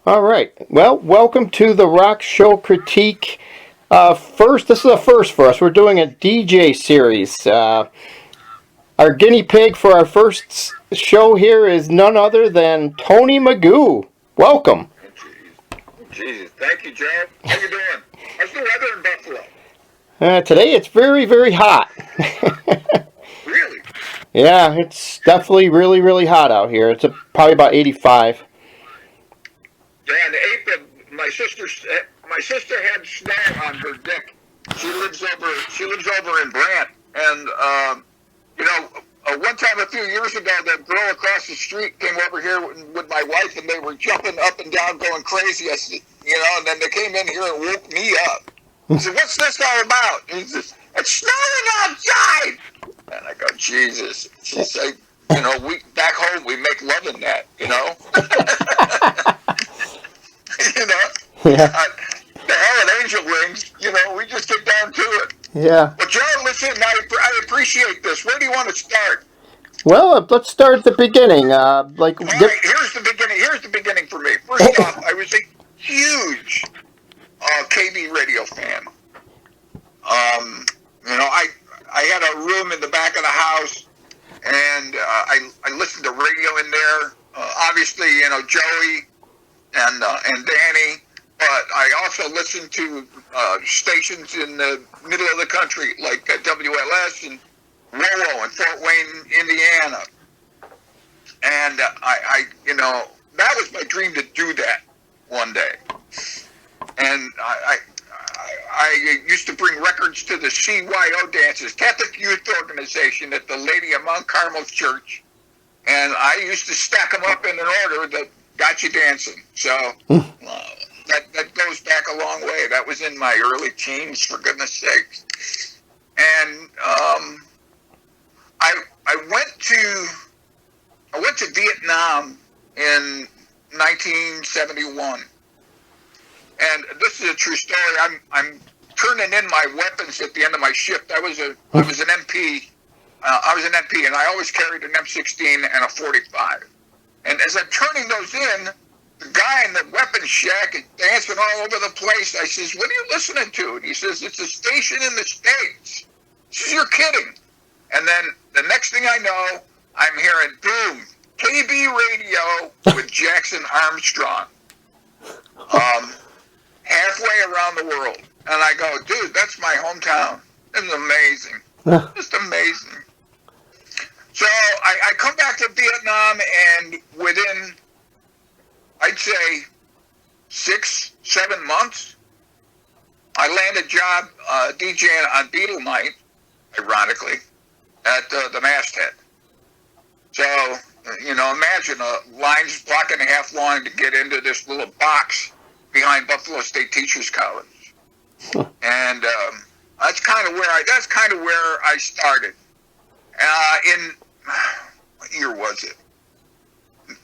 All right. Well, welcome to the Rock Show Critique. This is a first for us. We're doing a DJ series. Our guinea pig for our first show here is none other than Tony Magoo. Welcome. Jesus. Thank you, Joe. How you doing? How's the weather in Buffalo? Today it's very, very hot. Really? Yeah, it's definitely really, really hot out here. It's probably about 85. Yeah, and my sister had snow on her deck. She lives over in Brant, and one time a few years ago, that girl across the street came over here with my wife, and they were jumping up and down, going crazy. I said, and then they came in here and woke me up. I said, "What's this all about?" And he says, "It's snowing outside." And I go, "Jesus." She said, we back home we make love in that, Yeah. The hell with angel wings, we just get down to it. Yeah. Well, Joe, listen, I appreciate this. Where do you want to start? Well, let's start at the beginning. All right, here's the beginning. Here's the beginning for me. First off, I was a huge KB radio fan. I had a room in the back of the house, and I listened to radio in there. Obviously, Joey and Danny, but I also listened to stations in the middle of the country like WLS and WOWO in Fort Wayne, Indiana. And that was my dream to do that one day. And I used to bring records to the CYO dances, Catholic Youth Organization at the Lady of Mount Carmel's Church. And I used to stack them up in an order that got you dancing. So that goes back a long way. That was in my early teens, for goodness sakes. And I went to Vietnam in 1971. And this is a true story. I'm turning in my weapons at the end of my shift. I was an MP. I was an MP, and I always carried an M16 and a 45. And as I'm turning those in, the guy in the weapons shack is dancing all over the place. I says, "What are you listening to?" And he says, "It's a station in the States." He says, "You're kidding." And then the next thing I know, I'm hearing, boom, KB radio with Jackson Armstrong. Halfway around the world. And I go, "Dude, that's my hometown." It's amazing. Just amazing. So I come back to Vietnam, and within, I'd say, 6-7 months, I landed a job DJing on Beatle Night, ironically, at the masthead. So, imagine a line's block and a half long to get into this little box behind Buffalo State Teachers College. And that's kind of where I started. In what year was it?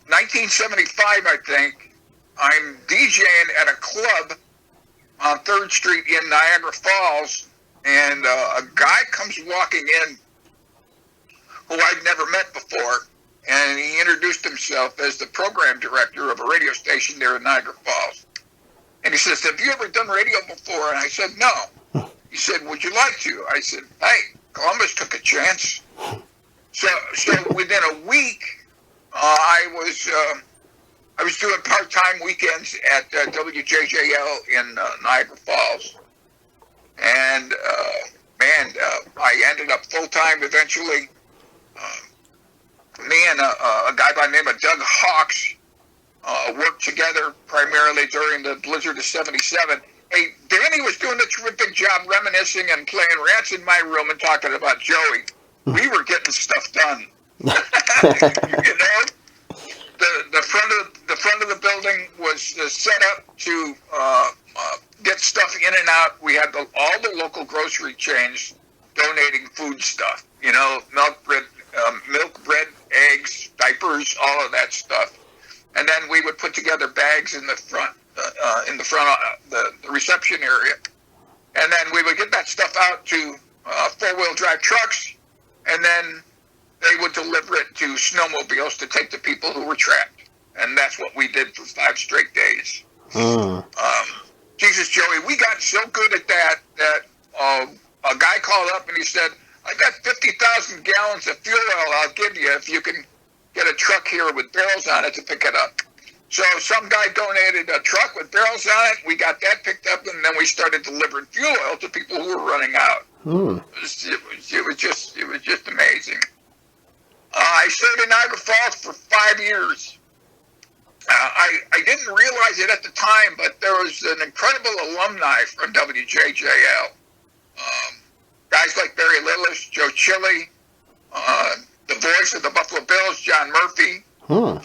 1975, I think. I'm DJing at a club on 3rd Street in Niagara Falls, and a guy comes walking in who I'd never met before, and he introduced himself as the program director of a radio station there in Niagara Falls. And he says, "Have you ever done radio before?" And I said, "No." He said, "Would you like to?" I said, "Hey, Columbus took a chance." So within a week, I was doing part-time weekends at WJJL in Niagara Falls, and I ended up full-time eventually. Me and a guy by the name of Doug Hawks worked together primarily during the blizzard of '77. Hey, Danny was doing a terrific job reminiscing and playing rats in my room and talking about Joey. We were getting stuff done. The front of the building was set up to get stuff in and out. We had all the local grocery chains donating food stuff. Milk, bread, eggs, diapers, all of that stuff. And then we would put together bags in the front, the reception area. And then we would get that stuff out to 4-wheel drive trucks, and then they would deliver it to snowmobiles to take the people who were trapped. and that's what we did for 5 straight days. Mm. Jesus, Joey, we got so good at that a guy called up and he said, I got 50,000 gallons of fuel oil I'll give you if you can get a truck here with barrels on it to pick it up. So some guy donated a truck with barrels on it. We got that picked up, and then we started delivering fuel oil to people who were running out. Mm. It was just amazing. I stayed in Niagara Falls for 5 years. I didn't realize it at the time, but there was an incredible alumni from WJJL. Guys like Barry Littlest, Joe Chile, the voice of the Buffalo Bills, John Murphy. Hmm.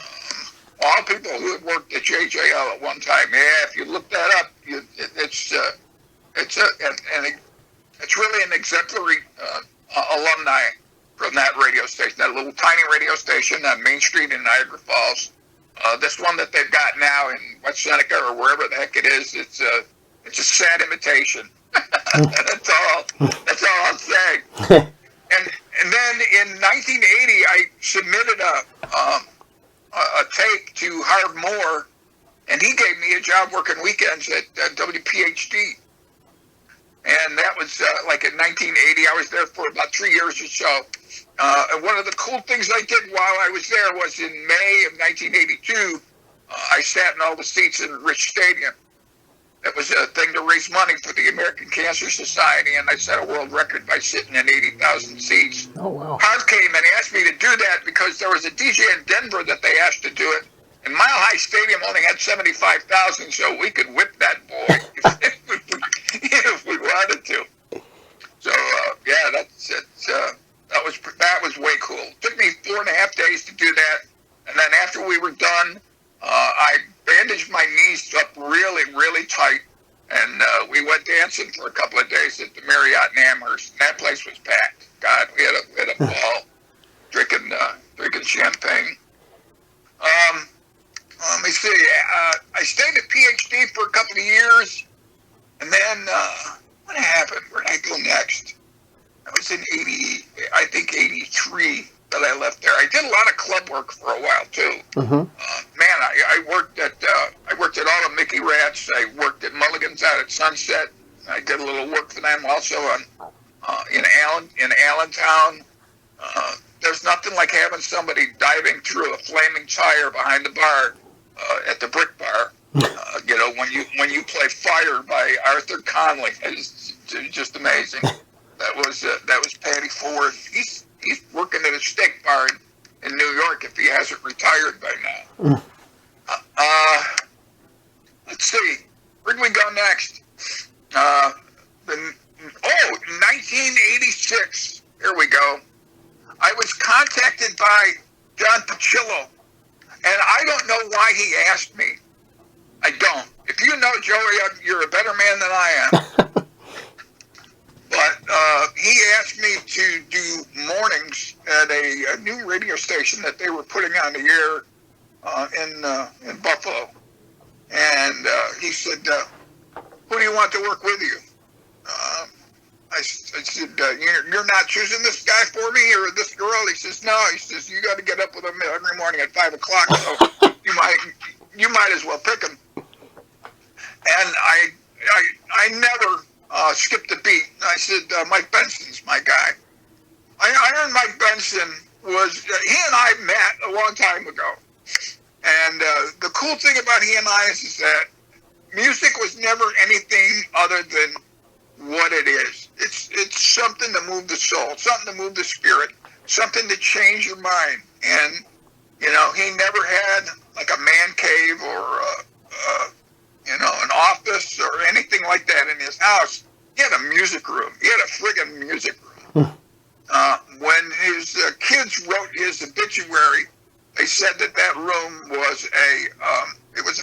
All people who had worked at JJL at one time. Yeah, if you look that up, it's really an exemplary alumni from that radio station, that little tiny radio station on Main Street in Niagara Falls. This one that they've got now in West Seneca or wherever the heck it is, it's a sad imitation. That's all I'm saying. And then in 1980, I submitted a tape to Harv Moore, and he gave me a job working weekends at WPHD. And that was like in 1980. I was there for about 3 years or so. And one of the cool things I did while I was there was in May of 1982, I sat in all the seats in Rich Stadium. It was a thing to raise money for the American Cancer Society, and I set a world record by sitting in 80,000 seats. Oh, wow. Harv came and asked me to do that because there was a DJ in Denver that they asked to do it, and Mile High Stadium only had 75,000, so we could whip that boy if we wanted to. So, yeah, that was way cool. It took me 4.5 days to do that, and then after we were done, I bandaged my knees up really, really tight, and we went dancing for a couple of days at the Marriott in Amherst. And that place was packed. God, we had a ball drinking champagne. Let me see. I stayed at PhD for a couple of years, and then what happened? Where did I go next? I was in 83 that I left there. I did a lot of club work for a while too. Mm-hmm. I worked at all the Mickey Rats. I worked at Mulligan's out at Sunset. I did a little work for them also in Allentown. There's nothing like having somebody diving through a flaming tire behind the bar at the Brick Bar. When you play Fire by Arthur Conley, it's just amazing. That was Patty Ford. He's working at a steak bar in New York if he hasn't retired by now. Let's see. Where do we go next? 1986. Here we go. I was contacted by John Pachillo, and I don't know why he asked me. I don't. If you know Joey, you're a better man than I am. But he asked me to do mornings at a new radio station that they were putting on the air in Buffalo. And he said, who do you want to work with you? I said, you're not choosing this guy for me or this girl? He says, no. He says, you got to get up with him every morning at 5 o'clock, so you might as well pick him. And I never skipped a beat. I said, Mike Benson's my guy. I heard Mike Benson he and I met a long time ago. And the cool thing about he and I is that music was never anything other than what it is. It's something to move the soul, something to move the spirit, something to change your mind. And, he never had like a man cave or, an office or anything like that in his house. He had a music room. He had a friggin' music room. When his kids wrote his obituary, they said that room was a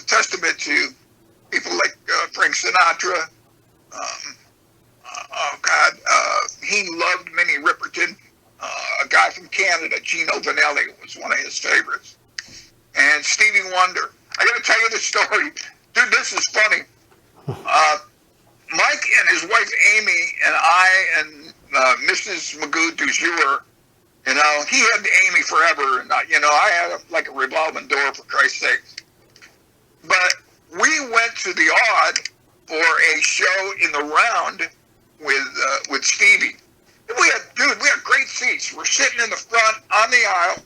testament to people like Frank Sinatra. He loved Minnie Riperton. A guy from Canada, Gino Vanelli, was one of his favorites. And Stevie Wonder. I got to tell you the story. Dude, this is funny. Mike and his wife Amy and I and Mrs. Magoo du jour You know, he had Amy forever, and you know, I had like a revolving door, for Christ's sake. But we went to the Odd for a show in the Round with Stevie. We had great seats. We're sitting in the front on the aisle,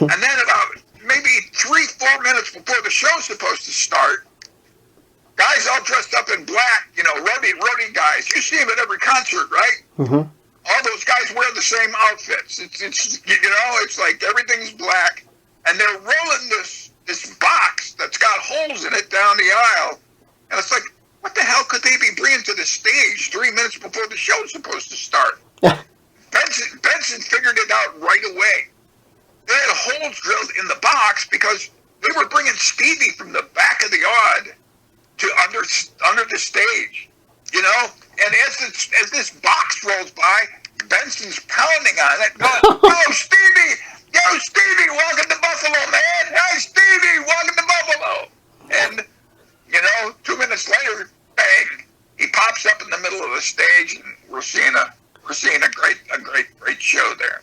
and then about maybe 3-4 minutes before the show's supposed to start, guys all dressed up in black, you know, roadie guys. You see them at every concert, right? Mm-hmm. All those guys wear the same outfits. It's you know, it's like everything's black, and they're rolling this box that's got holes in it down the aisle, and it's like, what the hell could they be bringing to the stage 3 minutes before the show's supposed to start? Benson figured it out right away. They had holes drilled in the box because they were bringing Stevie from the back of the Odd to under the stage, you know. And as this box rolls by, Benson's pounding on it, going, "Yo, Stevie! Yo, Stevie! Welcome to Buffalo, man! Hey, Stevie! Welcome to Buffalo!" And you know, 2 minutes later, bang! He pops up in the middle of the stage, and we're seeing a great show there.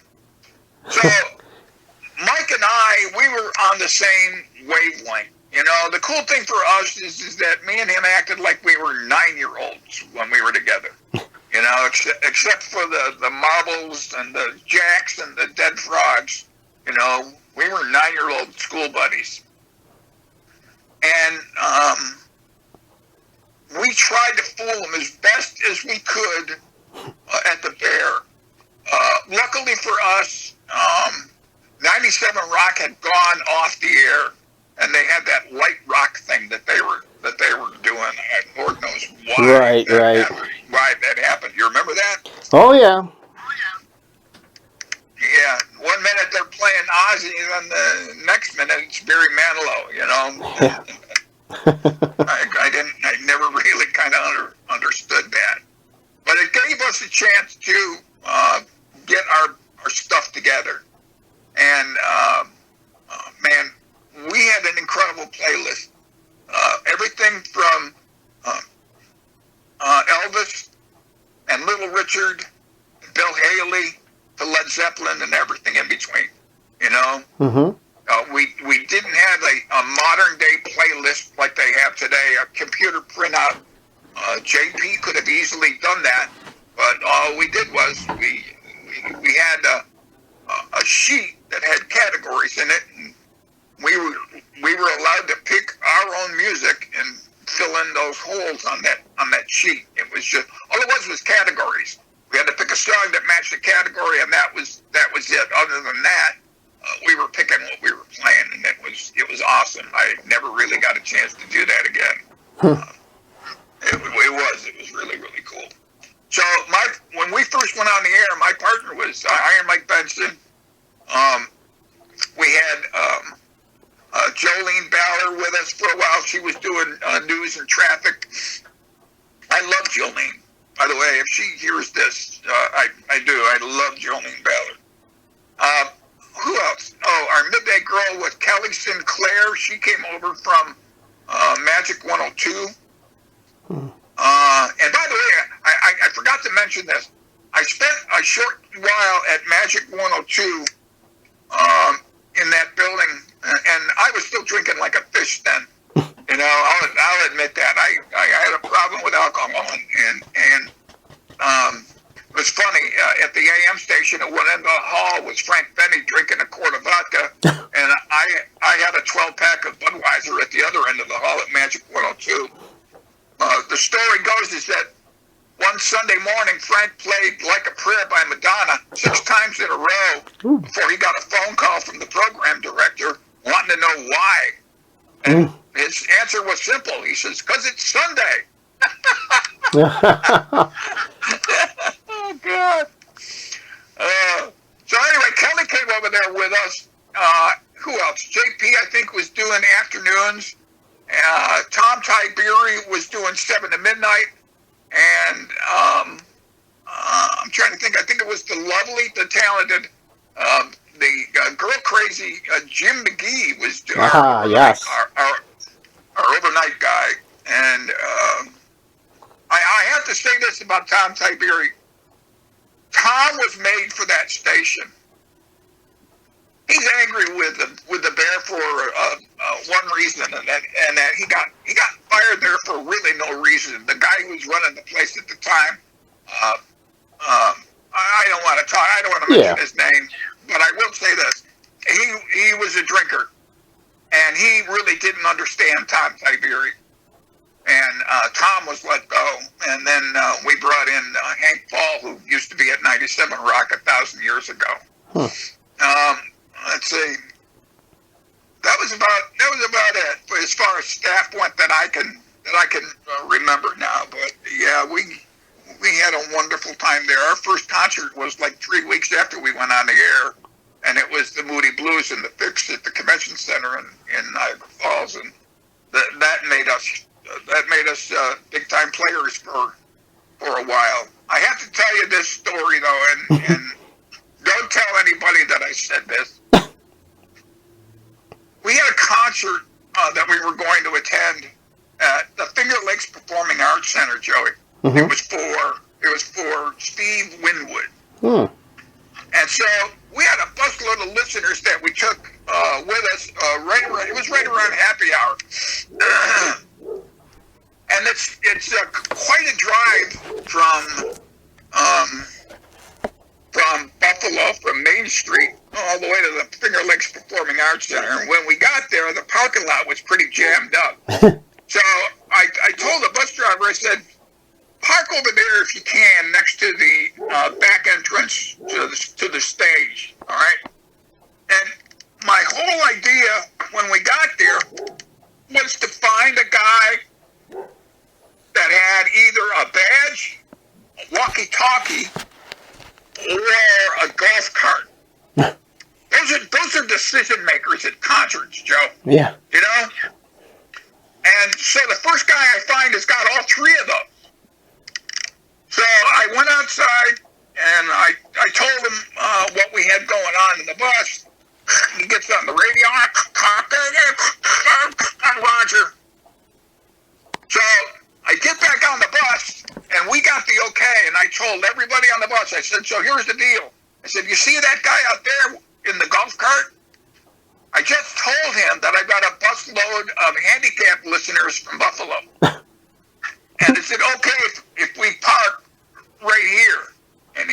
So Mike and I, we were on the same wavelength. You know, the cool thing for us is that me and him acted like we were 9-year-olds when we were together. You know, except for the marbles and the jacks and the dead frogs. You know, we were 9-year-old school buddies. And we tried to fool him as best as we could at the Bear. Luckily for us, 97 Rock had gone off the air, and they had that light rock thing that they were doing. Lord knows why. Right. Why that happened. You remember that? Oh yeah. Yeah. 1 minute they're playing Ozzy, and then the next minute it's Barry Manilow. You know. Yeah. I never really kind of understood that, but it gave us a chance to get our stuff together. And man, we had an incredible playlist. Everything from Elvis and Little Richard, Bill Haley, to Led Zeppelin, and everything in between. You know, we didn't have a modern day playlist like they have today. A computer printout. JP could have easily done that, but all we did was we had a sheet that had categories in it, and we were allowed to pick our own music and fill in those holes on that sheet. It was just all it was categories. We had to pick a song that matched the category, and that was it. Other than that, we were picking what we were playing, and it was awesome. I never really got a chance to do that again. It was really, really cool. So when we first went on the air, my partner was Iron Mike Benson. We had Jolene Ballard with us for a while. She was doing news and traffic. I love Jolene. By the way, if she hears this, I do. I love Jolene Ballard. Who else? Oh, our midday girl was Kelly Sinclair. She came over from Magic 102. And by the way, I forgot to mention this. I spent a short while at Magic 102 in that building, and I was still drinking like a fish then. You know, I'll admit that. I had a problem with alcohol, and it was funny. At the AM station at one end of the hall was Frank Benny drinking a quart of vodka, and I had a 12-pack of Budweiser at the other end of the hall at Magic 102. The story goes is that one Sunday morning, Frank played Like a Prayer by Madonna 6 times in a row before he got a phone call from the program director wanting to know why. And his answer was simple. He says, "'Cause it's Sunday." Oh, God. So anyway, Kelly came over there with us. Who else? JP, I think, was doing afternoons. Tom Tiberi was doing 7 to midnight. And I'm trying to think. I think it was the lovely, the talented, the girl crazy Jim McGee was yes. our overnight guy. And I have to say this about Tom Tiberi. Tom was made for that station. He's angry with the Bear for one reason, and that he got fired there for really no reason. The guy who was running the place at the time, I don't want to talk. I don't want to mention his name, but I will say this: he was a drinker, and he really didn't understand Tom Tiberi. And Tom was let go, and then we brought in Hank Paul, who used to be at 97 Rock 1,000 years ago. Huh. Let's see. That was about it. But as far as staff went, that I can remember now. But yeah, we had a wonderful time there. Our first concert was like 3 weeks after we went on the air, and it was the Moody Blues and the Fix at the Convention Center in Niagara Falls, and that made us big time players for a while. I have to tell you this story though, and don't tell anybody that I said this. We had a concert that we were going to attend at the Finger Lakes Performing Arts Center, Joey. Mm-hmm. It was for Steve Winwood. Hmm. And so we had a busload of listeners that we took with us. It was right around happy hour, and it's quite a drive from Buffalo, from Main Street, all the way to the Finger Lakes Performing Arts Center. And when we got there, the parking lot was pretty jammed up. So I told the bus driver, I said, park over there if you can, next to the back entrance to the stage, all right? And my whole idea when we got there was to find a guy that had either a badge, a walkie-talkie, or a golf cart. Those are decision makers at concerts, Joe. Yeah. You know? And so the first guy I find has got all three of those. So I went outside and I told him what we had going on in the bus. He gets on the radio. Roger. So I get back on the bus and we got the okay, and I told everybody on the bus, I said, so here's the deal. I said, you see that guy out there in the golf cart? I just told him that I got a busload of handicapped listeners from Buffalo. And I said, okay, if we park right here. And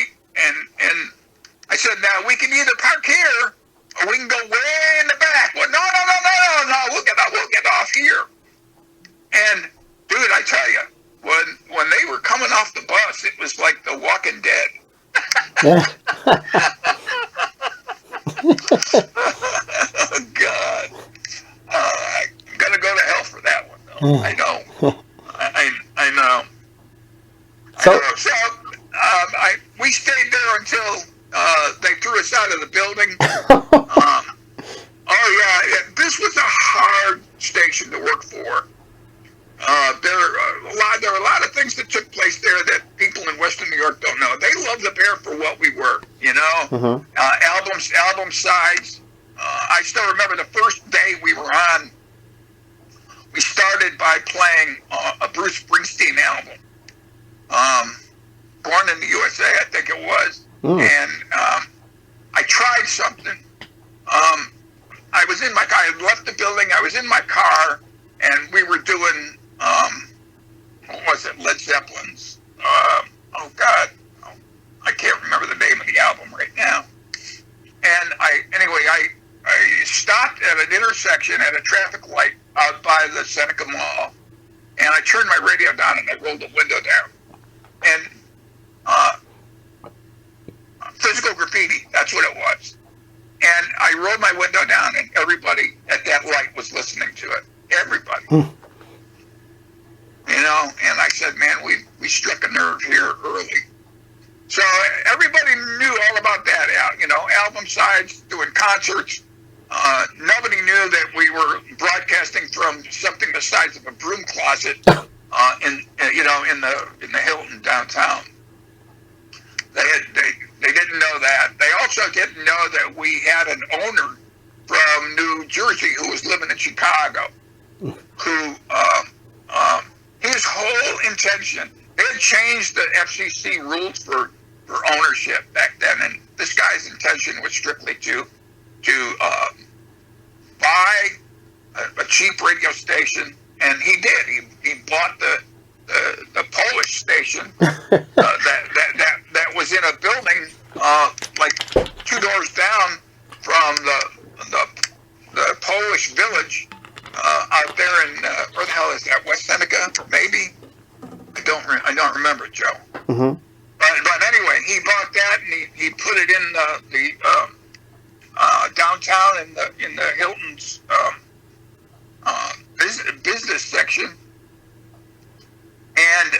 I said, now we can either park here or we can go way in the back. Well, no, we'll get off here. And dude, I tell you, when they were coming off the bus, it was like The Walking Dead. Oh, God. I'm going to go to hell for that one, though. I know. I know. So we stayed there until they threw us out of the building. This was a hard station to work for. There are a lot of things that took place there that people in Western New York don't know. They loved the Bear for what we were, you know. Mm-hmm. Album sides. I still remember the first day we were on. We started by playing a Bruce Springsteen album, Born in the USA, I think it was. And I tried something. I was in my car. I left the building. I was in my car, and we were doing what was it? Led Zeppelin's. Oh God, I can't remember the name of the album right now. And I stopped at an intersection at a traffic light out by the Seneca Mall, and I turned my radio down and I rolled the window down. And physical graffiti, that's what it was. And I rolled my window down, and everybody at that light was listening to it. Everybody. You know, and I said, man, we struck a nerve here early. So everybody knew all about that, you know, album sides, doing concerts. Nobody knew that we were broadcasting from something the size of a broom closet in the Hilton downtown. They didn't know that. They also didn't know that we had an owner from New Jersey who was living in Chicago, who his whole intention, they had changed the FCC rules for for ownership back then, and this guy's intention was strictly to buy a cheap radio station, and he did. He bought the Polish station that was in a building like 2 doors down from the Polish village out there in where the hell is that? West Seneca, maybe. I don't remember, Joe. Mm-hmm. But anyway, he bought that and he put it in the downtown in the Hilton's business section, and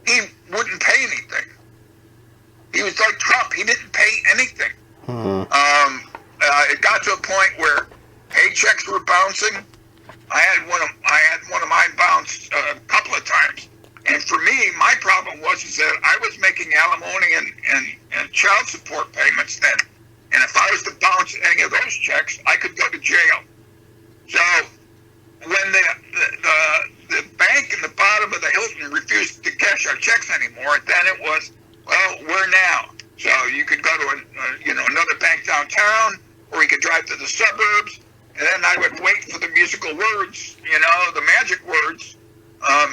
he wouldn't pay anything. He was like Trump; he didn't pay anything. Mm-hmm. It got to a point where paychecks were bouncing. I had one of mine bounce a couple of times. And for me, my problem was that I was making alimony and child support payments then. And if I was to bounce any of those checks, I could go to jail. So when the bank in the bottom of the Hilton refused to cash our checks anymore, then it was, well, where now? So you could go to another bank downtown, or you could drive to the suburbs, and then I would wait for the musical words, the magic words.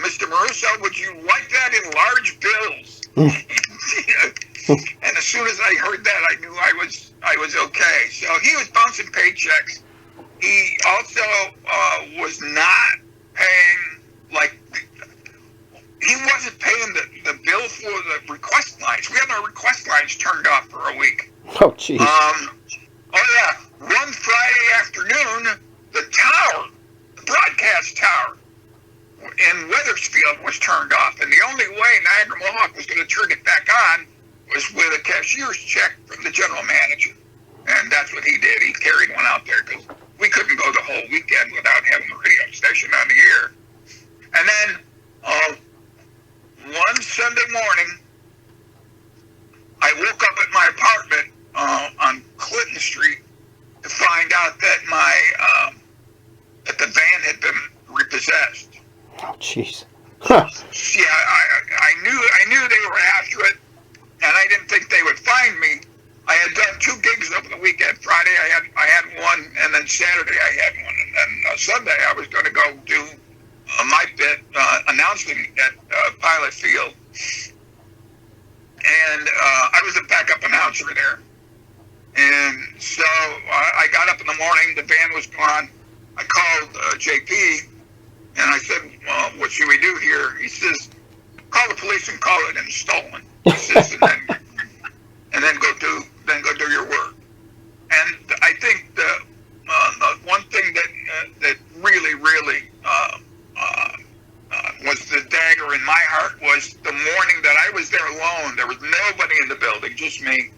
Mr. Maruso, would you like that in large bills? And as soon as I heard that, I knew I was okay. So he was bouncing paychecks. He also was not paying, he wasn't paying the bill for the request lines. We had our request lines turned off for a week. Oh, jeez. One Friday afternoon, the broadcast tower in Weathersfield was turned off, and the only way Niagara Mohawk was going to turn it back on was with a cashier's check from the general manager, and that's what he did. He carried one out there because we couldn't go the whole weekend without having the radio station on the air. And then one Sunday morning, I woke up at my apartment on Clinton Street to find out that that the van had been repossessed. Oh, jeez. Huh. Yeah, I knew they were after it, and I didn't think they would find me. I had done 2 gigs over the weekend. Friday I had one, and then Saturday I had one, and then Sunday I was going to go do my bit announcing at Pilot Field, and I was a backup announcer there. And so I got up in the morning. The van was gone. I called JP. And I said, well, what should we do here? He says, call the police and call it in stolen. He says, and then go do your work. And I think the one thing that really was the dagger in my heart was the morning that I was there alone. There was nobody in the building, just me.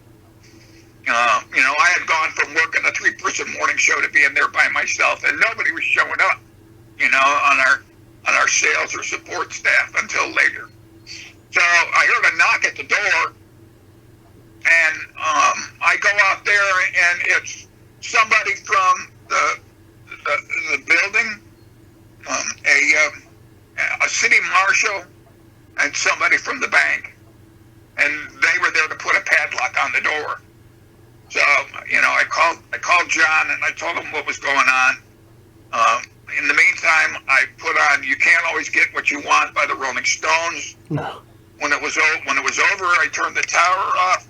I had gone from working a 3-person morning show to being there by myself, and nobody was showing up. On our sales or support staff until later. So I heard a knock at the door, and I go out there, and it's somebody from the building, a city marshal, and somebody from the bank, and they were there to put a padlock on the door. So I called John, and I told him what was going on. In the meantime, I put on "You Can't Always Get What You Want" by the Rolling Stones. No. When it was over, I turned the tower off.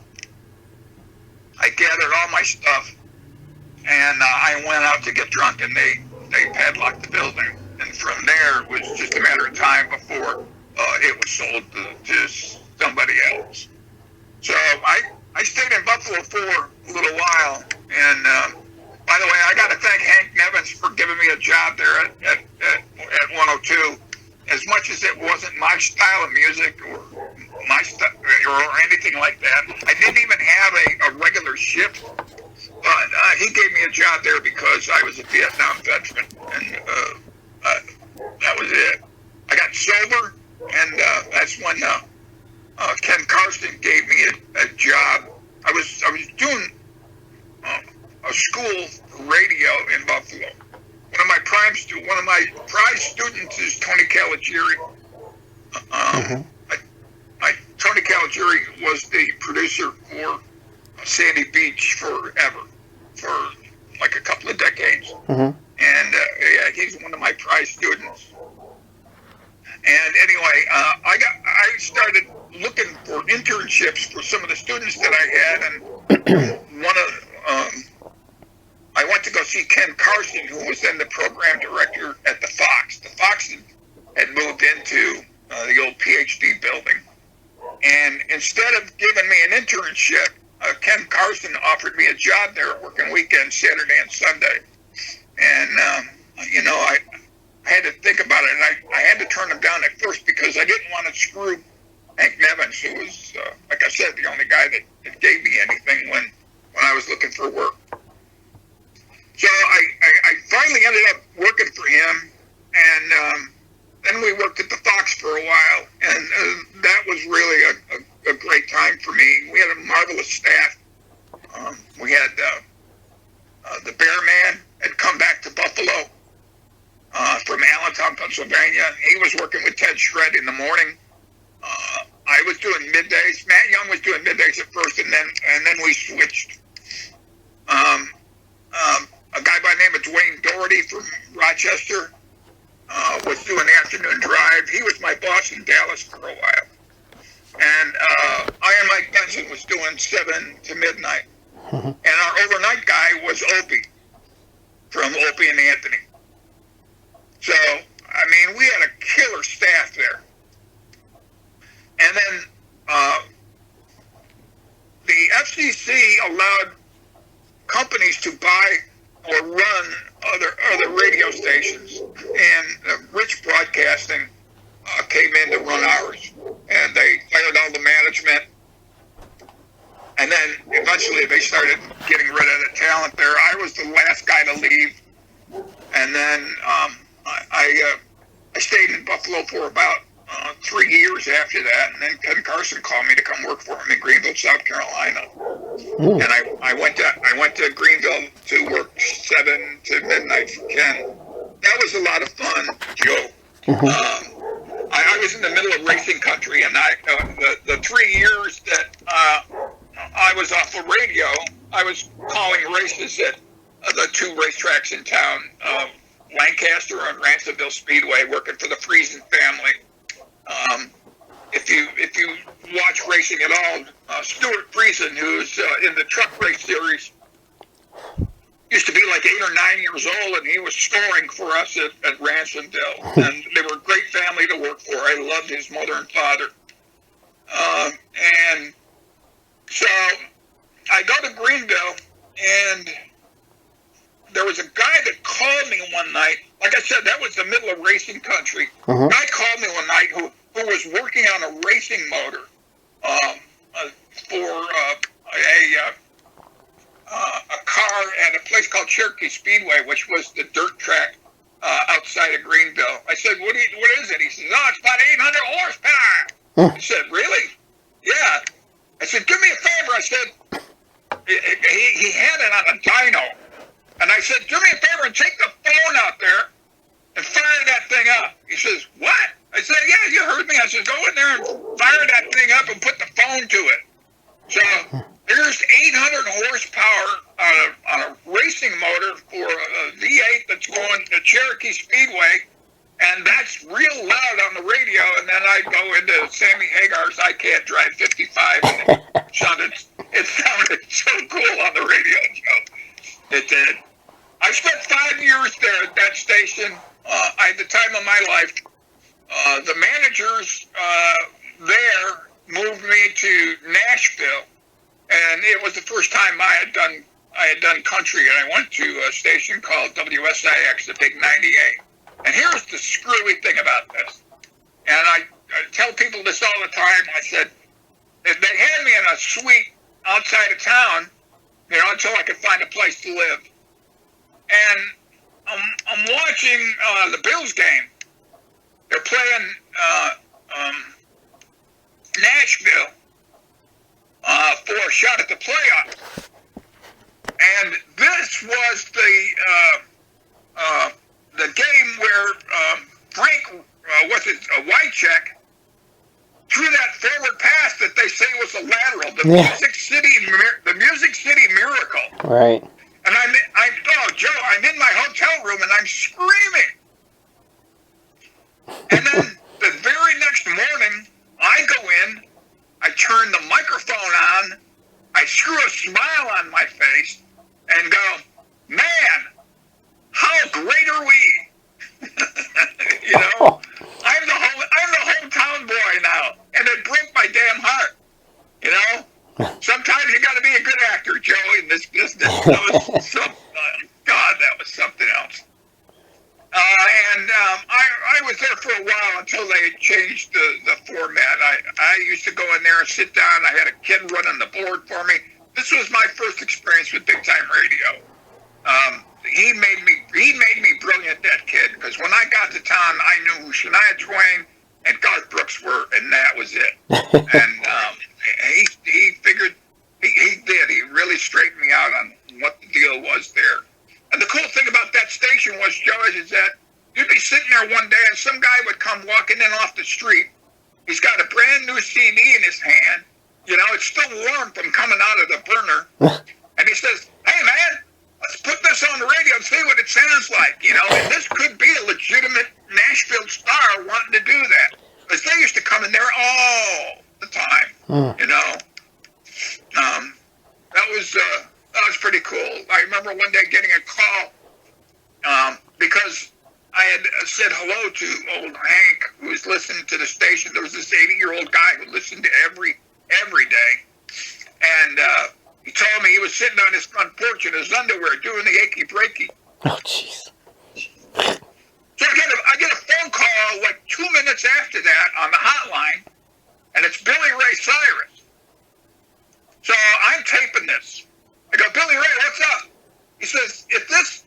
I gathered all my stuff, and I went out to get drunk, and they padlocked the building. And from there, it was just a matter of time before it was sold to somebody else. So I stayed in Buffalo for a little while, and by the way, I got to thank Hank Nevins for giving me a job there at 102. As much as it wasn't my style of music or or anything like that, I didn't even have a regular shift. But he gave me a job there because I was a Vietnam veteran, and that was it. I got sober, and that's when Ken Carson gave me a job. I was doing a school radio in Buffalo. One of my prize students is Tony Caligieri. I Tony Caligiuri was the producer for Sandy Beach forever, for like a couple of decades. Mm-hmm. And yeah, he's one of my prize students. And anyway, I started looking for internships for some of the students that I had, and I went to go see Ken Carson, who was then the program director at the Fox. The Fox had moved into the old PhD building, and instead of giving me an internship, Ken Carson offered me a job there working weekends, Saturday and Sunday. And, I had to think about it, and I had to turn him down at first because I didn't want to screw Hank Nevins, who was, like I said, the only guy that gave me anything when I was looking for work. So I finally ended up working for him, and then we worked at the Fox for a while, and that was really a great time for me. We had a marvelous staff. We had the Bear Man had come back to Buffalo from Allentown, Pennsylvania. He was working with Ted Shred in the morning. I was doing middays. Matt Young was doing middays at first, and then we switched. A guy by the name of Dwayne Doherty from Rochester was doing the afternoon drive. He was my boss in Dallas for a while. And Iron Mike Benson was doing 7 to midnight. And our overnight guy was Opie from Opie and Anthony. So, I mean, we had a killer staff there. And then the FCC allowed companies to buy or run other radio stations, and Rich Broadcasting came in to run ours, and they fired all the management, and then eventually they started getting rid of the talent there. I was the last guy to leave, and then I stayed in Buffalo for about 3 years after that, and then Ken Carson called me to come work for him in Greenville, South Carolina. And I went to Greenville to work 7 to midnight for Ken. That was a lot of fun, Joe. I was in the middle of racing country, and the 3 years that I was off the radio, I was calling races at the 2 racetracks in town, Lancaster and Ransomville Speedway, working for the Friesen family. If you watch racing at all, Stuart Friesen, who's in the truck race series, used to be like 8 or 9 years old, and he was scoring for us at Ransomville. And they were a great family to work for. I loved his mother and father. And so I go to Greenville, and there was a guy that called me one night. Like I said, that was the middle of racing country. A guy called me one night who was working on a racing motor for a car at a place called Cherokee Speedway, which was the dirt track outside of Greenville. I said, what is it? He says, it's about 800 horsepower. I said, really? Yeah. I said, do me a favor. I said, he had it on a dyno. And I said, do me a favor and take the phone out there and fire that thing up. He says, what? I said, yeah, you heard me. I said, go in there and fire that thing up and put the phone to it. So there's 800 horsepower on a racing motor for a V8 that's going to Cherokee Speedway, and that's real loud on the radio. And then I go into Sammy Hagar's I Can't Drive 55, and it sounded so cool on the radio, Joe. It did. I spent 5 years there at that station. At the time of my life, the managers there moved me to Nashville, and it was the first time I had done country, and I went to a station called WSIX, the Big 98. And here's the screwy thing about this, and I tell people this all the time. I said, they had me in a suite outside of town, until I could find a place to live. And I'm watching the Bills game. They're playing Nashville for a shot at the playoffs. And this was the game where Frank Wycheck threw that forward pass that the Music City Miracle. Right. And Joe, I'm in my hotel room and I'm screaming. And then the very next morning, I go in, I turn the microphone on, I screw a smile on my face, and go, man, how great are we? You know, I'm the hometown boy now, and it broke my damn heart. You know, sometimes you got to be a good actor, Joe, in this business. God, that was something else. I was there for a while until they changed the format. I used to go in there and sit down. I had a kid running the board for me. This was my first experience with big time radio. He made me brilliant, that kid, because when I got to town, I knew who Shania Twain and Garth Brooks were, and that was it. And he figured, he did. He really straightened me out on what the deal was there. And the cool thing about that station was, Joe, is that you'd be sitting there one day and some guy would come walking in off the street. He's got a brand new CD in his hand. You know, it's still warm from coming out of the burner. And he says, hey, man, let's put this on the radio and see what it sounds like. You know, and this could be a legitimate Nashville star wanting to do that. Because they used to come in there all the time, you know. That was pretty cool. I remember one day getting a call because I had said hello to old Hank, who was listening to the station. There was this 80-year-old guy who listened to every day. And he told me he was sitting on his front porch in his underwear doing the achy breaky. Oh, jeez. So I get a phone call like 2 minutes after that on the hotline, and it's Billy Ray Cyrus. So I'm taping this. I go, Billy Ray, what's up? He says, if this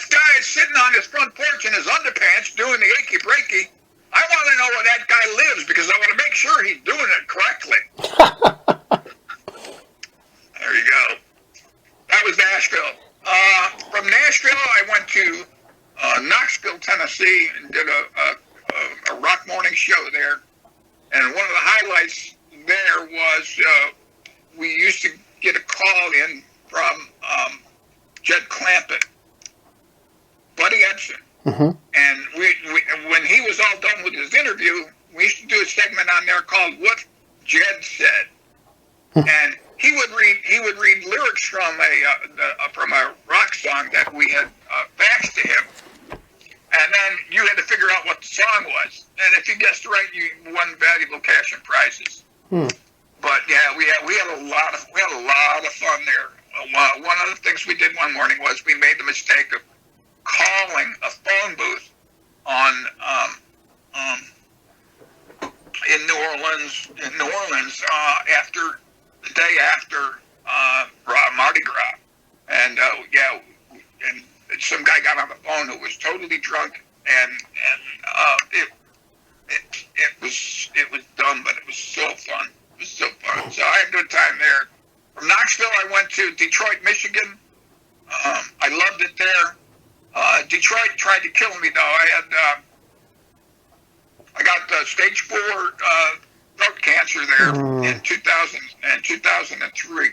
guy is sitting on his front porch in his underpants doing the achy breaky, I want to know where that guy lives because I want to make sure he's doing it correctly. There you go. That was Nashville. From Nashville, I went to Knoxville, Tennessee, and did a rock morning show there. And one of the highlights there was we used to get a call in from Jed Clampett, Buddy Edson. Mm-hmm. And when he was all done with his interview, we used to do a segment on there called "What Jed Said," and he would read lyrics from a rock song that we had faxed to him, and then you had to figure out what the song was. And if you guessed right, you won valuable cash and prizes. But yeah, we had a lot of fun there. One of the things we did one morning was we made the mistake of calling a phone booth in New Orleans after the day after Mardi Gras, and and some guy got on the phone who was totally drunk, and it was dumb, but it was so fun. It was so fun. So I had a good time there. From Knoxville, I went to Detroit, Michigan. I loved it there. Detroit tried to kill me, though. I got stage 4 throat cancer there in 2000 and 2003,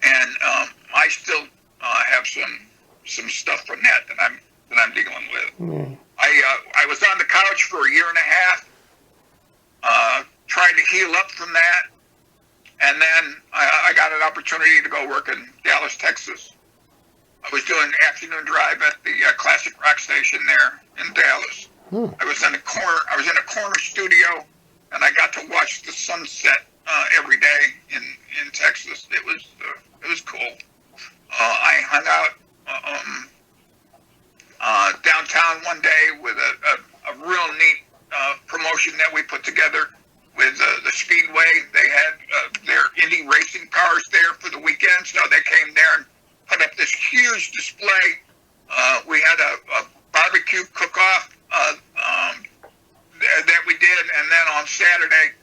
and I still have some stuff from that I'm dealing with. I was on the couch for a year and a half, trying to heal up from that, and then I got an opportunity to go work in Dallas, Texas. I was doing afternoon drive at the classic rock station there in Dallas. I was in a corner studio, and I got to watch the sunset every day in Texas. It was cool. I hung out downtown one day with a real neat promotion that we put together with the Speedway. They had their Indy racing cars there for the weekend, so they came there and put up this huge display. We had a barbecue cook-off that we did, and then on Saturday,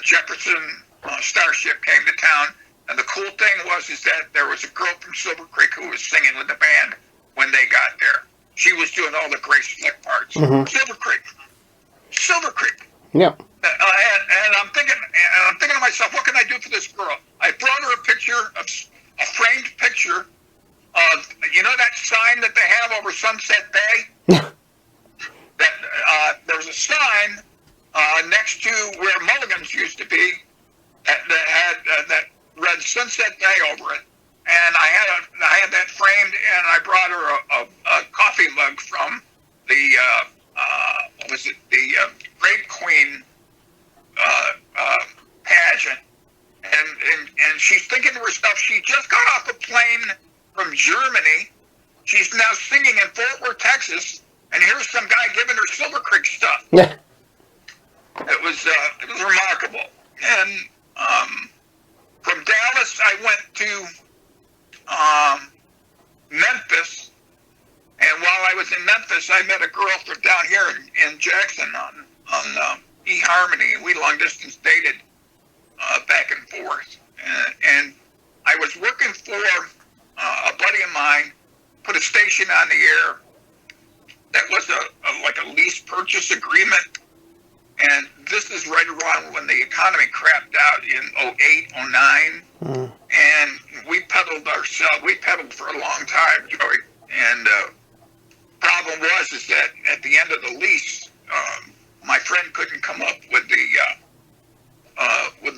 Jefferson Starship came to town. And the cool thing was that there was a girl from Silver Creek who was singing with the band when they got there. She was doing all the Grace Slick parts. Mm-hmm. Silver Creek. Yeah. And I'm thinking to myself, what can I for this girl. I brought her a framed picture of, that sign that they have over Sunset Bay? There's a sign next to where Mulligan's used to be that read Sunset Bay over it. And I had that framed, and I brought her a coffee mug from the the Grape Queen pageant, and she's thinking to herself, she just got off a plane from Germany. She's now singing in Fort Worth, Texas, and here's some guy giving her Silver Creek stuff. Yeah. It was remarkable. And from Dallas, I went to Memphis, and while I was in Memphis, I met a girl from down here in Jackson on eHarmony. We long distance dated back and forth, and I was working for a buddy of mine, put a station on the air that was like a lease purchase agreement. And this is right around when the economy crapped out in 08, 09. And we pedaled for a long time, Joey. And problem was that at the end of the lease, my friend couldn't come up with the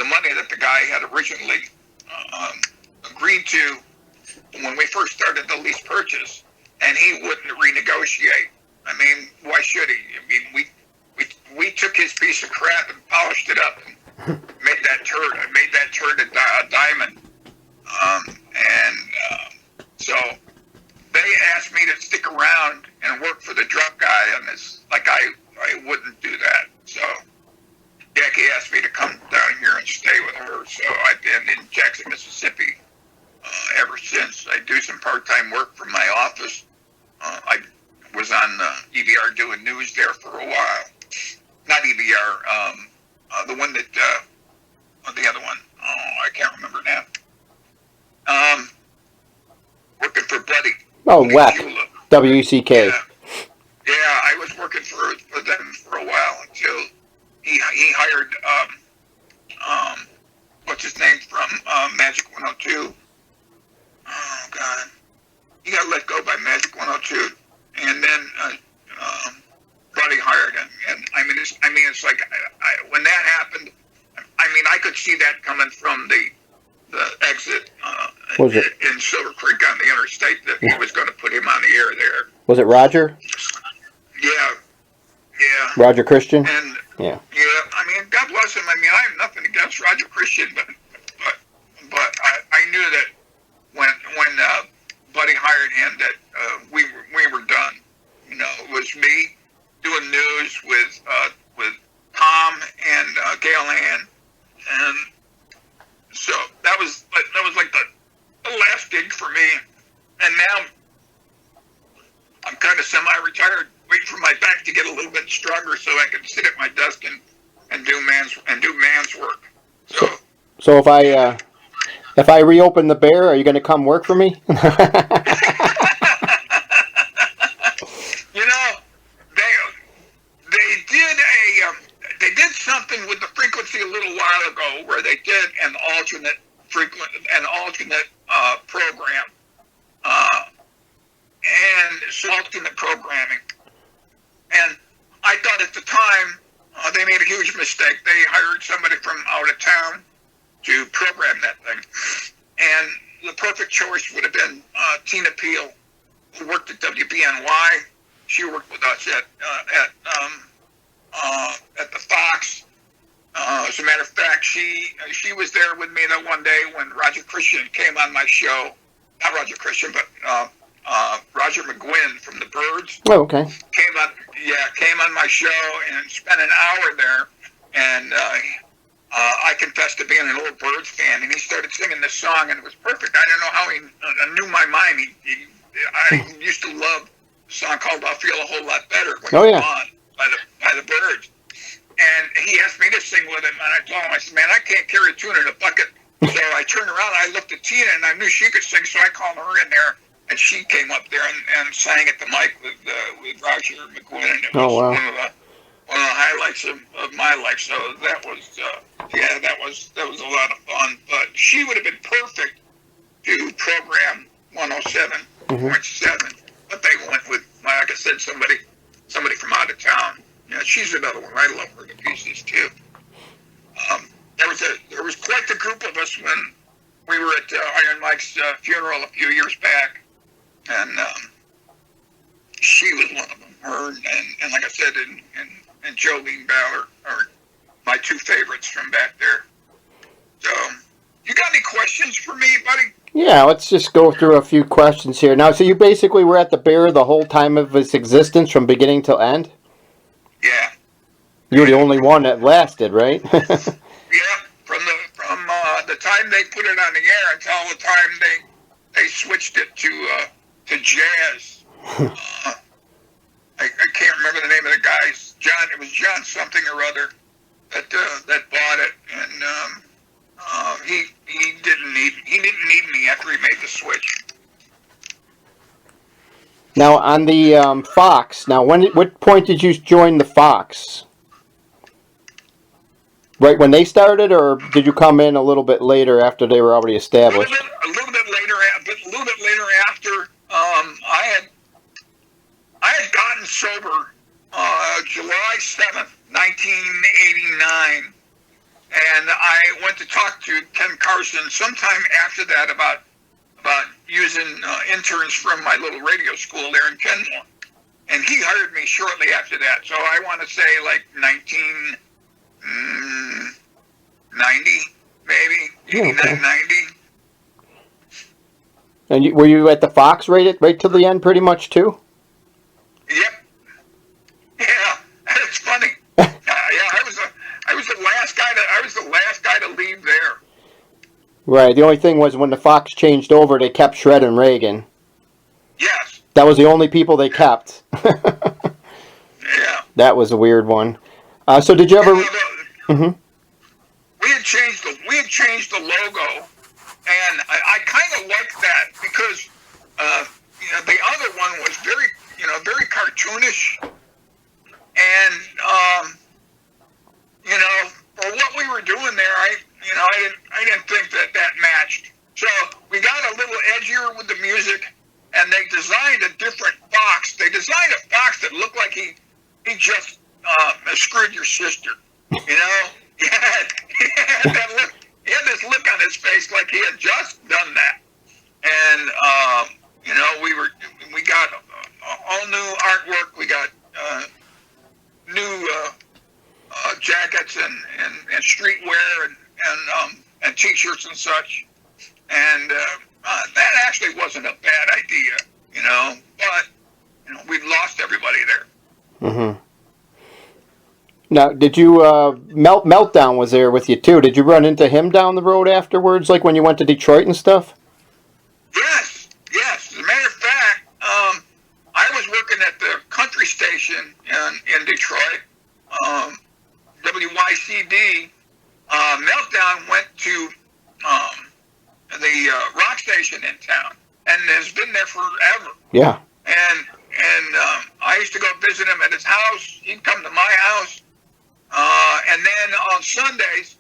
money that the guy had originally agreed to when we first started the lease purchase, and he wouldn't renegotiate. I mean, why should he? I mean, we took his piece of crap and polished it up and made that turd a diamond. So they asked me to stick around and work for the drug guy, and it's like I wouldn't do that. So Jackie asked me to come down here and stay with her. So I've been in Jackson, Mississippi ever since. I do some part-time work from my office. I was on EBR doing news there for a while. Not EBR, the one that, the other one. Oh, I can't remember now. Working for Buddy. Oh, WUFX. WUFX. Yeah, I was working for them for a while until he hired, what's his name from Magic 102. Oh, God. He got let go by Magic 102. And then Buddy hired him. And I mean, it's like when that happened, I mean, I could see that coming from the exit in Silver Creek on the interstate, that he was going to put him on the air there. Was it Roger? Yeah. Roger Christian? And yeah. I mean, God bless him. I mean, I have nothing against Roger Christian, but I knew that when Buddy hired him, that we were done. It was me doing news with Tom and Gail Ann, and so that was like the last gig for me. And now I'm kind of semi-retired, waiting for my back to get a little bit stronger so I can sit at my desk and do man's work. So if I reopen the Bear, are you going to come work for me? They did something with the frequency a little while ago where they did an alternate program, and it's alternate programming. And I thought at the time they made a huge mistake. They hired somebody from out of town to program that thing, and the perfect choice would have been Tina Peel, who worked at WBNY. She worked with us at the Fox. As a matter of fact, she was there with me that one day when Roger Christian came on my show. Not Roger Christian, but Roger McGuinn from the Byrds. Oh, okay. Came on my show and spent an hour there. And I confessed to being an old Byrds fan, and he started singing this song, and it was perfect. I don't know how he knew my mind. I used to love a song called "I'll Feel a Whole Lot Better" when it was on by the Byrds. And he asked me to sing with him, and I told him, I said, man, I can't carry a tune in a bucket. So I turned around, I looked at Tina, and I knew she could sing, so I called her in there, and she came up there and sang at the mic with Roger McGuinn. And it was one of the highlights of my life. So that was, that was a lot of fun. But she would have been perfect to program 107.7. But they went with, like I said, somebody from out of town. Yeah, she's another one. I love her to pieces too. There was quite the group of us when we were at Iron Mike's funeral a few years back, and she was one of them. Her and like I said, and Jolene Ballard are my two favorites from back there. So, you got any questions for me, buddy? Yeah, let's just go through a few questions here. Now, so you basically were at the Bear the whole time of its existence, from beginning till end? Yeah. You were the only one that lasted, right? Yeah, from the time they put it on the air until the time they switched it to jazz. I can't remember the name of the guys. It was John something or other that bought it, and he didn't need me after he made the switch. Now, on the Fox, what point did you join the Fox? Right when they started, or did you come in a little bit later after they were already established? A little bit later after I had gotten sober July 7th, 1989, and I went to talk to Ken Carson sometime after that about using interns from my little radio school there in Kenmore, and he hired me shortly after that. So I want to say like 1990, maybe 89, okay. 90. And were you at the Fox right till the end, pretty much too? Yep. Yeah, it's funny. Yeah, I was the last guy to leave there. Right. The only thing was when the Fox changed over, they kept Shred and Reagan. Yes. That was the only people they kept. Yeah. That was a weird one. So did you ever? We had changed the logo, and I kind of liked that because the other one was very cartoonish, and for what we were doing there, I didn't think that matched. So we got a little edgier with the music, and they designed a different Fox. They designed a Fox that looked like he just screwed your sister. He had that look. He had this look on his face like he had just done that. And we got all new artwork. We got new jackets and streetwear and t-shirts and such. And that actually wasn't a bad idea, but we'd lost everybody there. Mm-hmm. Now, did you, Meltdown was there with you too. Did you run into him down the road afterwards, like when you went to Detroit and stuff? Yes. As a matter of fact, I was working at the country station in Detroit, WYCD. Meltdown went to the rock station in town, and has been there forever. Yeah. And I used to go visit him at his house. He'd come to my house. And then on Sundays,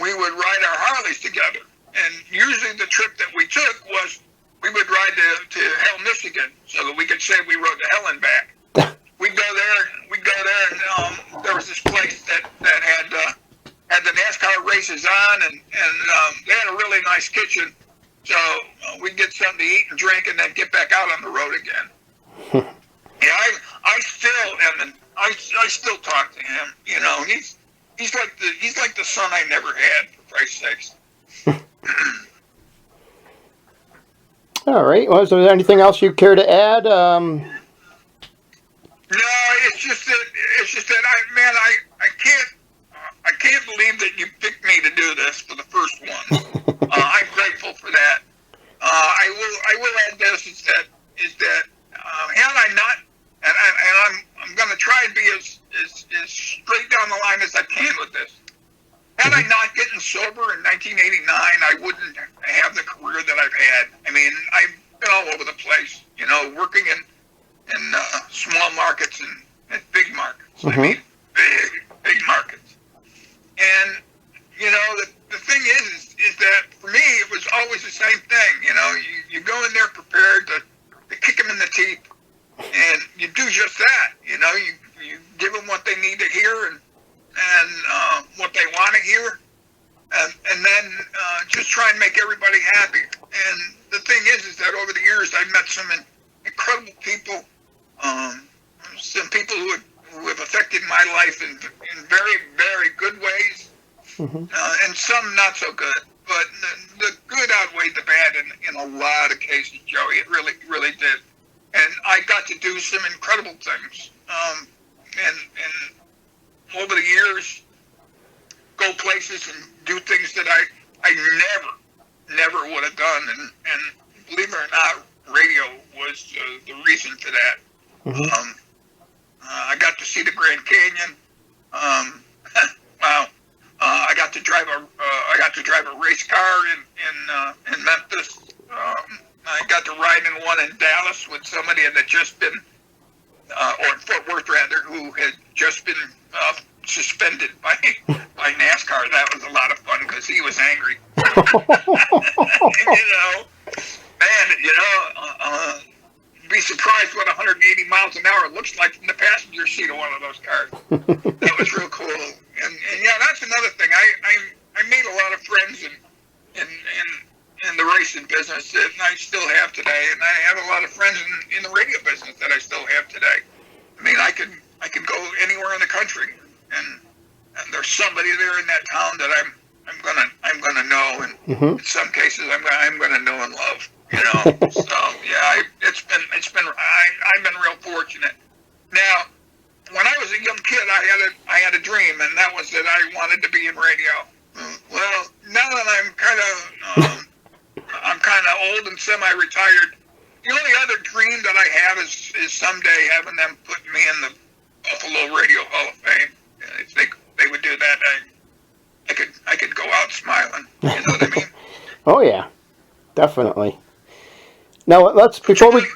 we would ride our Harleys together. And usually the trip that we took was we would ride to Hell, Michigan, so that we could say we rode to hell and back. We'd go there, and there was this place that had the NASCAR races on, and they had a really nice kitchen. So we'd get something to eat and drink, and then get back out on the road again. Yeah, I still talk to him. He's like the son I never had, for Christ's sakes. All right. Well, is there anything else you care to add? No, it's just that I can't believe that you picked me to do this for the first one. I'm grateful for that. I will add this is that had I not, and I'm going to try and be as straight down the line as I can with this. Had I not gotten sober in 1989, I wouldn't have the career that I've had. I mean, I've been all over the place, working in small markets and big markets. I mean, that. You know, you give them what they need to hear and what they want to hear, and then just try and make everybody happy. And the thing is that over the years I've met some incredible people, some people who have affected my life in very, very good ways, and some not so good. But the good outweighed the bad in a lot of cases, Joey. It really, really did. And I got to do some incredible things. And over the years, go places and do things that I never would have done. And believe it or not, radio was the reason for that. I got to see the Grand Canyon. Wow. I got to drive a race car in Memphis. I got to ride in one in Dallas with somebody that had just been, or in Fort Worth rather, who had just been suspended by NASCAR. That was a lot of fun because he was angry. You'd be surprised what 180 miles an hour looks like in the passenger seat of one of those cars. That was real cool. And yeah, that's another thing. I made a lot of friends in the racing business that I still have today, and I have a lot of friends in the radio business that I still have today. I mean, I could go anywhere in the country, and there's somebody there in that town that I'm gonna know, and in some cases I'm gonna know and love. You know, so yeah, I've been real fortunate. Now, when I was a young kid, I had a dream, and that was that I wanted to be in radio. Well, now that I'm kind of old and semi-retired, the only other dream that I have is someday having them put me in the Buffalo Radio Hall of Fame. If they would do that, I could go out smiling. You know what I mean? Oh yeah, definitely. Now before we.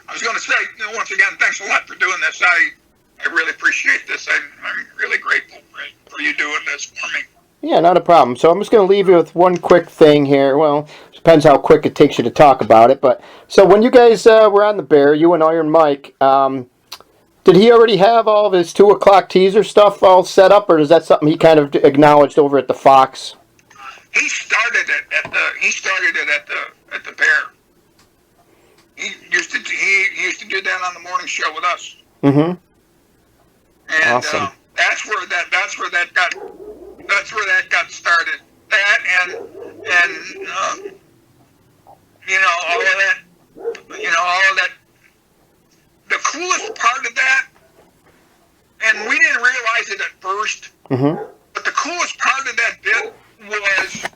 I was going to say, once again, thanks a lot for doing this. I really appreciate this. I'm really grateful for you doing this for me. Yeah, not a problem. So I'm just going to leave you with one quick thing here. Well, depends how quick it takes you to talk about it. But so when you guys were on the Bear, you and Iron Mike, did he already have all of his 2 o'clock teaser stuff all set up, or is that something he kind of acknowledged over at the Fox? He started it at the Bear. He used to do that on the morning show with us. And awesome. That's where that got started. That and all of that. The coolest part of that, and we didn't realize it at first, but the coolest part of that bit was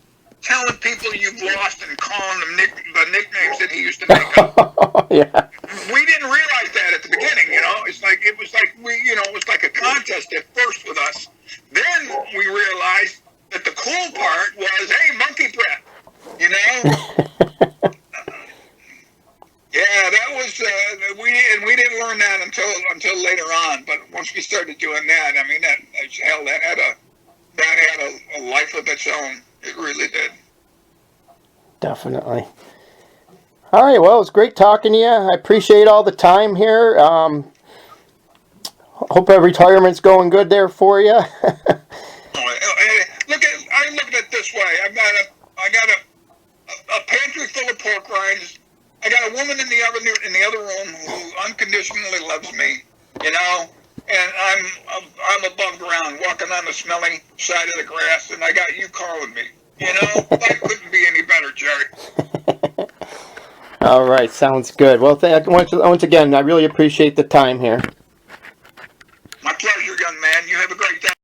telling people you've lost and calling them the nicknames that he used to make up. Yeah. We didn't realize that at the beginning, you know. It was like a contest at first with us. Then we realized that the cool part was, hey, monkey breath, you know. Yeah, that was we didn't learn that until later on. But once we started doing that, I mean, that had a life of its own. It really did. Definitely. All right, well, it's great talking to you. I appreciate all the time here. Hope retirement's going good there for you. I look at it this way. I got a pantry full of pork rinds. I got a woman in the other room who unconditionally loves me, you know. And I'm above ground, walking on the smelly side of the grass, and I got you calling me. You know, life couldn't be any better, Jerry. All right, sounds good. Well, once again, I really appreciate the time here. My pleasure, young man. You have a great day.